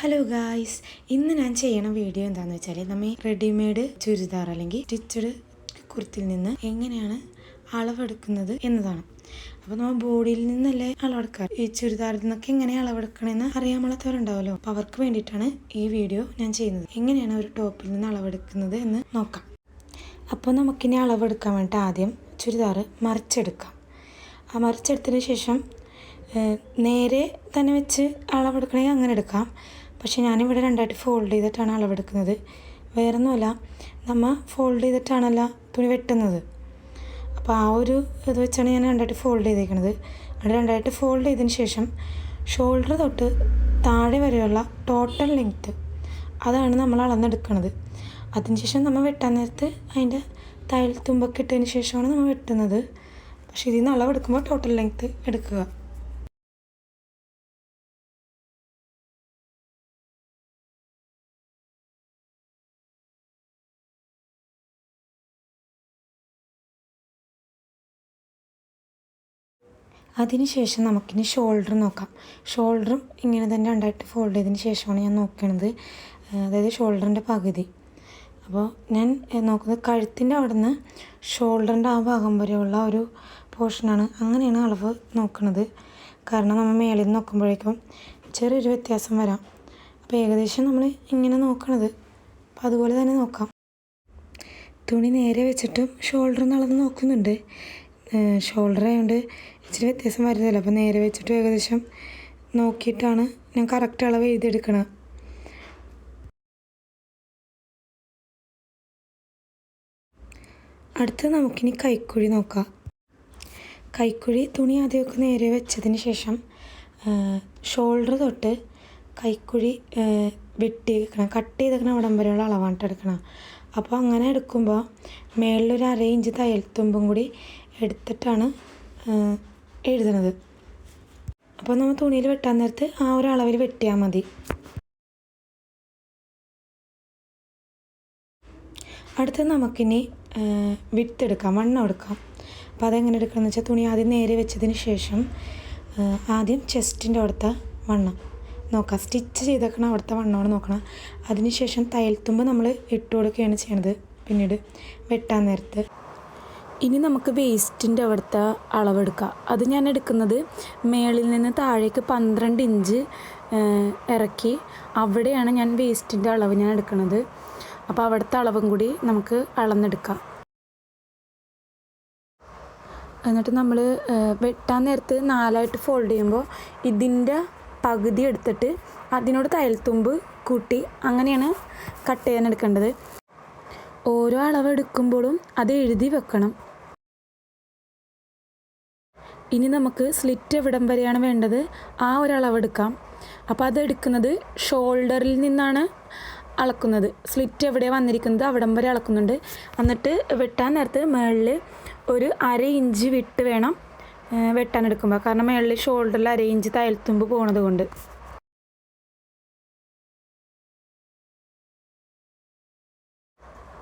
Hello guys, ഇന്ന് ഞാൻ ചെയ്യണ വീഡിയോ എന്താണെന്ന് വെച്ചാൽ നമ്മൾ റെഡിമെയ്ഡ് ചുരിദാർ അല്ലെങ്കിൽ സ്റ്റിച്ചഡ് കുർത്തിയിൽ നിന്ന് എങ്ങനെയാണ് അളവെടുക്കുന്നത് എന്നതാണ്. അപ്പോൾ നമ്മൾ ബോഡിയിൽ നിന്നല്ലേ അളവെടുക്കുക. ഈ ചുരിദാറിൽ നിന്നൊക്കെ എങ്ങനെ അളവെടുക്കണമെന്ന് അറിയാമുള്ളവരുണ്ടാവല്ലോ. അപ്പോൾ അവർക്ക് വേണ്ടിയിട്ടാണ് ഈ വീഡിയോ ഞാൻ ചെയ്യുന്നത്. എങ്ങനെയാണ് ഒരു ടോപ്പിൽ നിന്ന് അളവെടുക്കുന്നത് എന്ന് നോക്കാം. അപ്പോൾ നമുക്കിനി അളവെടുക്കാൻ വേണ്ടിയിട്ട് ആദ്യം ചുരിദാർ മറിച്ചെടുക്കാം. ആ മറിച്ചെടുത്തതിന് ശേഷം നേരെ തന്നെ വെച്ച് അളവെടുക്കണമെങ്കിൽ അങ്ങനെ എടുക്കാം. പക്ഷേ ഞാനിവിടെ രണ്ടായിട്ട് ഫോൾഡ് ചെയ്തിട്ടാണ് അളവെടുക്കുന്നത്. വേറൊന്നുമല്ല, നമ്മൾ ഫോൾഡ് ചെയ്തിട്ടാണല്ല തുണി വെട്ടുന്നത്. അപ്പോൾ ആ ഒരു ഇത് വെച്ചാണ് ഞാൻ രണ്ടായിട്ട് ഫോൾഡ് ചെയ്തേക്കുന്നത്. അവിടെ രണ്ടായിട്ട് ഫോൾഡ് ചെയ്തതിന് ശേഷം ഷോൾഡർ തൊട്ട് താഴെ വരെയുള്ള ടോട്ടൽ ലെങ്ത്ത് അതാണ് നമ്മൾ അളന്നെടുക്കുന്നത്. അതിനുശേഷം നമ്മൾ വെട്ടാൻ നേരത്ത് അതിൻ്റെ തയ്യൽ തുമ്പൊക്കെ ഇട്ടതിന് ശേഷമാണ് നമ്മൾ വെട്ടുന്നത്. പക്ഷേ ഇതിൽ നിന്ന് അളവെടുക്കുമ്പോൾ ടോട്ടൽ ലെങ്ത്ത് എടുക്കുക. അതിനുശേഷം നമുക്കിനി ഷോൾഡർ നോക്കാം. ഷോൾഡറും ഇങ്ങനെ തന്നെ രണ്ടായിട്ട് ഫോൾഡ് ചെയ്തതിന് ശേഷമാണ് ഞാൻ നോക്കുന്നത്, അതായത് ഷോൾഡറിൻ്റെ പകുതി. അപ്പോൾ ഞാൻ നോക്കുന്നത് കഴുത്തിൻ്റെ അവിടെ നിന്ന് ഷോൾഡറിൻ്റെ ആ ഭാഗം വരെയുള്ള ഒരു പോർഷനാണ്. അങ്ങനെയാണ് അളവ് നോക്കുന്നത്. കാരണം നമ്മൾ മേളിൽ നിന്ന് നോക്കുമ്പോഴേക്കും ചെറിയൊരു വ്യത്യാസം വരാം. അപ്പോൾ ഏകദേശം നമ്മൾ ഇങ്ങനെ നോക്കണത്. അപ്പോൾ അതുപോലെ തന്നെ നോക്കാം. തുണി നേരെ വെച്ചിട്ടും ഷോൾഡറിന് അളവ് നോക്കുന്നുണ്ട്. ഷോൾഡർ ആയതുകൊണ്ട് ഇച്ചിരി വ്യത്യാസം വരുന്നില്ല. അപ്പോൾ നേരെ വെച്ചിട്ട് ഏകദേശം നോക്കിയിട്ടാണ് ഞാൻ കറക്റ്റ് അളവ് എഴുതിയെടുക്കണത്. അടുത്ത് നമുക്കിനി കൈക്കുഴി നോക്കാം. കൈക്കുഴി തുണി ആദ്യമൊക്കെ നേരെ വെച്ചതിന് ശേഷം ഷോൾഡർ തൊട്ട് കൈക്കുഴി വെട്ടിയെടുക്കണം. കട്ട് ചെയ്തെടുക്കണം അവിടം വരെയുള്ള അളവാണ് എടുക്കണം. അപ്പോൾ അങ്ങനെ എടുക്കുമ്പോൾ മേളിലൊരു 1/2 ഇഞ്ച് തയ്യൽ തുമ്പും കൂടി എടുത്തിട്ടാണ് എഴുതുന്നത്. അപ്പോൾ നമ്മൾ തുണിയിൽ വെട്ടാൻ നേരത്ത് ആ ഒരു അളവിൽ വെട്ടിയാൽ മതി. അടുത്ത് നമുക്കിനി വിഡ്ത്ത് എടുക്കാം, വണ്ണം എടുക്കാം. അപ്പോൾ അതെങ്ങനെ എടുക്കണമെന്ന് വെച്ചാൽ തുണി ആദ്യം നേരെ വെച്ചതിന് ശേഷം ആദ്യം ചെസ്റ്റിൻ്റെ അവിടുത്തെ വണ്ണം നോക്കാം. സ്റ്റിച്ച് ചെയ്തേക്കണം അവിടുത്തെ വണ്ണമാണ് നോക്കണം. അതിനുശേഷം തയ്യൽ തുമ്പ് നമ്മൾ ഇട്ട് കൊടുക്കുകയാണ് ചെയ്യണത് പിന്നീട് വെട്ടാൻ നേരത്ത്. ഇനി നമുക്ക് വേസ്റ്റിൻ്റെ അവിടുത്തെ അളവെടുക്കാം. അത് ഞാൻ എടുക്കുന്നത് മേളിൽ നിന്ന് താഴേക്ക് 12 ഇഞ്ച് ഇറക്കി അവിടെയാണ് ഞാൻ വേസ്റ്റിൻ്റെ അളവ് ഞാൻ എടുക്കുന്നത്. അപ്പോൾ അവിടുത്തെ അളവും കൂടി നമുക്ക് അളന്നെടുക്കാം. എന്നിട്ട് നമ്മൾ വെട്ടാൻ നേരത്ത് 4ആയിട്ട് ഫോൾഡ് ചെയ്യുമ്പോൾ ഇതിൻ്റെ പകുതി എടുത്തിട്ട് അതിനോട് തയ്യൽ തുമ്പ് കൂട്ടി അങ്ങനെയാണ് കട്ട് ചെയ്യാൻ എടുക്കേണ്ടത്. ഓരോ അളവെടുക്കുമ്പോഴും അത് എഴുതി വെക്കണം. ഇനി നമുക്ക് സ്ലിറ്റ് എവിടം വരെയാണ് വേണ്ടത് ആ ഒരു അളവെടുക്കാം. അപ്പോൾ അതെടുക്കുന്നത് ഷോൾഡറിൽ നിന്നാണ് അളക്കുന്നത്. സ്ലിറ്റ് എവിടെയാണ് വന്നിരിക്കുന്നത് അവിടം വരെ അളക്കുന്നുണ്ട്. എന്നിട്ട് വെട്ടാൻ നേരത്ത് മുകളിൽ ഒരു 1/2 ഇഞ്ച് വിട്ട് വേണം വെട്ടാനെടുക്കുമ്പോൾ. കാരണം മുകളിൽ ഷോൾഡറിൽ 1/2 ഇഞ്ച് തയ്യൽ തുമ്പ് പോണത് കൊണ്ട്.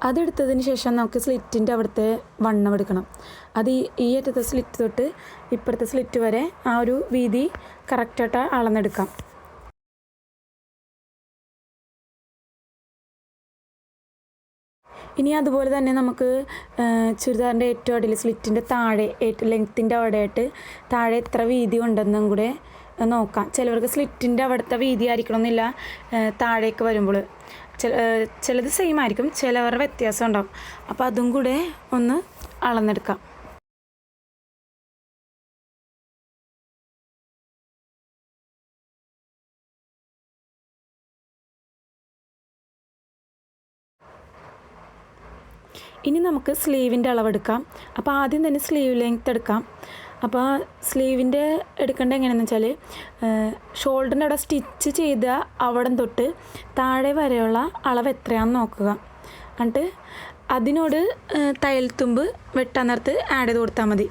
അതെടുത്തതിന് ശേഷം നമുക്ക് സ്ലിറ്റിൻ്റെ അവിടുത്തെ വണ്ണം എടുക്കണം. അത് ഈ അറ്റത്തെ സ്ലിറ്റ് തൊട്ട് ഇപ്പുറത്തെ സ്ലിറ്റ് വരെ ആ ഒരു വീതി കറക്റ്റായിട്ട് അളന്നെടുക്കാം. ഇനി അതുപോലെ തന്നെ നമുക്ക് ചുരിദാറിൻ്റെ ഏറ്റവും അടിയിൽ സ്ലിറ്റിൻ്റെ താഴെ ഏറ്റവും ലെങ്ത്തിൻ്റെ അവിടെയായിട്ട് താഴെ എത്ര വീതി ഉണ്ടെന്നും കൂടെ നോക്കാം. ചിലവർക്ക് സ്ലിറ്റിൻ്റെ അവിടുത്തെ വീതി ആയിരിക്കണമെന്നില്ല താഴേക്ക് വരുമ്പോൾ. ചിലത് സെയിം ആയിരിക്കും, ചിലവരുടെ വ്യത്യാസം ഉണ്ടാവും. അപ്പോൾ അതും കൂടെ ഒന്ന് അളന്നെടുക്കാം. ഇനി നമുക്ക് സ്ലീവിൻ്റെ അളവെടുക്കാം. അപ്പോൾ ആദ്യം തന്നെ സ്ലീവ് ലെങ്ത്ത് എടുക്കാം. അപ്പോൾ സ്ലീവിൻ്റെ എടുക്കേണ്ടത് എങ്ങനെയാണെന്ന് വെച്ചാൽ ഷോൾഡറിൻ്റെ അവിടെ സ്റ്റിച്ച് ചെയ്ത അവിടം തൊട്ട് താഴെ വരെയുള്ള അളവ് എത്രയാണെന്ന് നോക്കുക. എന്നിട്ട് അതിനോട് തയ്യൽ തുമ്പ് വെട്ടാൻ നേരത്ത് ആഡ് ചെയ്ത് കൊടുത്താൽ മതി.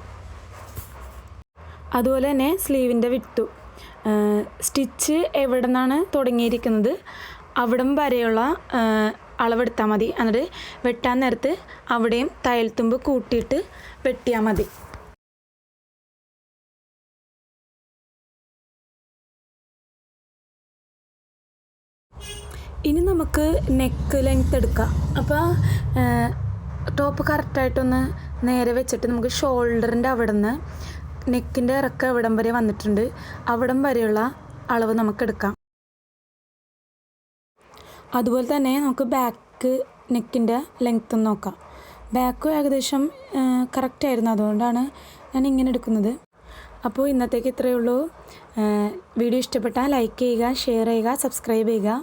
അതുപോലെ തന്നെ സ്ലീവിൻ്റെ വിഡ്ത്തും സ്റ്റിച്ച് എവിടെ നിന്നാണ് തുടങ്ങിയിരിക്കുന്നത് അവിടം വരെയുള്ള അളവെടുത്താൽ മതി. എന്നിട്ട് വെട്ടാൻ നേരത്ത് അവിടെയും തയ്യൽ തുമ്പ് കൂട്ടിയിട്ട് വെട്ടിയാൽ മതി. ഇനി നമുക്ക് നെക്ക് ലെങ്ത് എടുക്കാം. അപ്പോൾ ടോപ്പ് കറക്റ്റായിട്ടൊന്ന് നേരെ വെച്ചിട്ട് നമുക്ക് ഷോൾഡറിൻ്റെ അവിടെ നിന്ന് നെക്കിൻ്റെ ഇറക്കം എവിടം വരെ വന്നിട്ടുണ്ട് അവിടം വരെയുള്ള അളവ് നമുക്കെടുക്കാം. അതുപോലെ തന്നെ നമുക്ക് ബാക്ക് നെക്കിൻ്റെ ലെങ്ത്തും നോക്കാം. ബാക്കും ഏകദേശം കറക്റ്റായിരുന്നു, അതുകൊണ്ടാണ് ഞാൻ ഇങ്ങനെ എടുക്കുന്നത്. അപ്പോൾ ഇന്നത്തേക്ക് ഇത്രയേ ഉള്ളൂ. വീഡിയോ ഇഷ്ടപ്പെട്ടാൽ ലൈക്ക് ചെയ്യുക, ഷെയർ ചെയ്യുക, സബ്സ്ക്രൈബ് ചെയ്യുക.